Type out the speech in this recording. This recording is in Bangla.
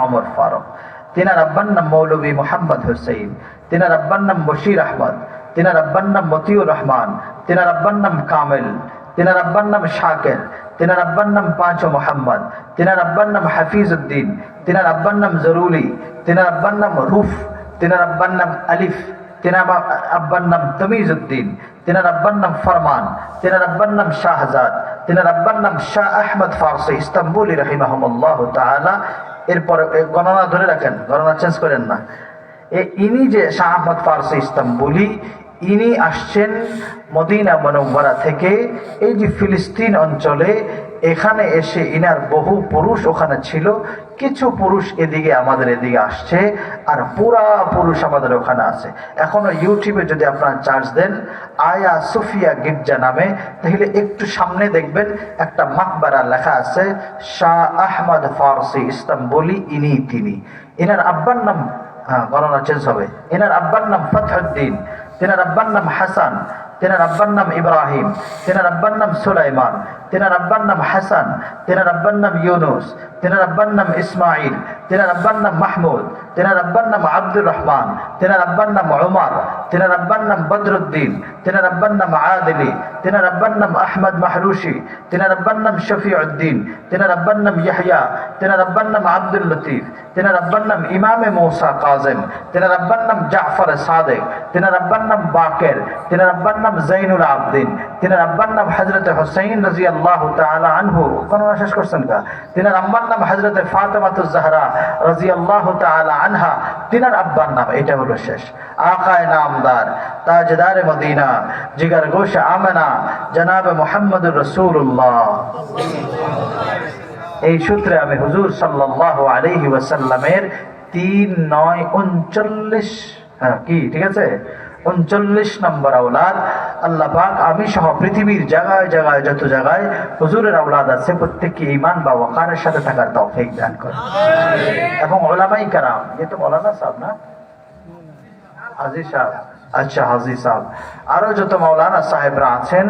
ওমর ফারুক, তিনার আব্বার নাম মৌলভী মোহাম্মদ হুসাইন, তিনার আব্বার নাম বশির আহমদ, তিনার আব্বার নাম মতিউর রহমান, তিনার আব্বার নাম কামেল, তিনার আব্বার নাম শাকের, তিনার আব্বার নাম পাঁচ মোহাম্মদ, তিনার আব্বার নাম হাফিজ উদ্দিন, তিনার আব্বার নাম জরুলি, তিনার আব্বার নাম রুফ, তিনার আব্বার নাম আলিফ, তিনার আব্বার নাম তমিজ উদ্দিন, তিনার আব্বার নাম ফরমান, তিনার আব্বার নাম শাহজাদ, তিনার আব্বার নাম শাহ আহমদ ফারসি ইস্তাম্বুলি রাহিমাহুমুল্লাহ তাআলা। এরপর গণনা ধরে রাখেন, গণনা চেঞ্জ করেন না। ইনি যে শাহ আহমদ ফারসি ইস্তাম্বুলি, ইনি আসছেন মদিনা মুনাওয়ারা থেকে। এই যে ফিলিস্তিন অঞ্চলে এখানে এসে ইনার বহু পুরুষ ওখানে ছিল, কিছু পুরুষ এদিকে আমাদের এদিকে আসছে, আর পুরা পুরুষ আমাদের ওখানে আছে। এখনো ইউটিউবে যদি আপনারা চার্জ দেন আয়া সুফিয়া গির্জা নামে, তাহলে একটু সামনে দেখবেন একটা মাকবারা লেখা আছে শাহ আহমদ ফারসি ইস্তাম্বুলি, ইনি তিনি। ইনার আব্বার নাম, গণনা চেঞ্জ হবে, এনার আব্বার নাম ফতহুদ্দিন, তেনার আব্বার নাম হাসান, তেনার আব্বার নাম ইব্রাহিম, তেনার আব্বার নাম সুলাইমান, তেনার আব্বার নাম হাসান, তেনার আব্বার নাম ইউনুস, তেনার আব্বার নাম ইসমাইল, তেনার আব্বার নাম মাহমুদ, তেনার আব্বার নাম আব্দুর রহমান, তেনার আব্বার নাম উমর, তেনার আব্বার নাম বদরুদ্দিন, তেনার আব্বার নাম আদিলি, তেনার আব্বার নাম আহমদ মাহরুশি, তেনার আব্বার নাম শফিউদ্দিন, তেনার আব্বার নাম ইয়াহইয়া, তেনার আব্বার নাম আব্দুল লতিফ, তেনার আব্বার নাম ইমামে মূসা কাযিম, তেনার আব্বার নাম জাফর সাদেক, তেনার আব্বার নাম বাকের, তেনার আব্বার নাম জাইনুল আবদিন, তেনার আব্বার নাম হযরত হুসাইন রাদিয়াল্লাহু তাআলা আনহু, কোন শেষ করছেন কা? তেনার আম্মার নাম হযরত ফাতেমাতুজ জাহরা রাদিয়াল্লাহু তাআলা আনহা, তিনার আব্বার নাম, এটা হলো শেষ। আকায়ে নামদার, তাজদারে মদিনা, জিগার গোশে আমেনা, জনাবে মুহাম্মদুর রাসূলুল্লাহ। এই সূত্রে আমি হুজুর সাল্লাল্লাহু আলাইহি ওয়াসাল্লামের 3, 9, 39, কি ঠিক আছে, 39 নম্বর আওলাদ। আল্লাহ পাক আমি সহ পৃথিবীর জায়গায় জায়গায় যত জায়গায় হুজুরের আওলাদ আছে, প্রত্যেককে ঈমান বা ওয়াকারের সাথে থাকার তৌফিক দান করেন। এবং উলামায়ে কেরাম, ये तो मौलाना साहब ना, হাজী সাহেব, আচ্ছা হাজী সাহেব, আরো যত মাওলানা সাহেবরা আছেন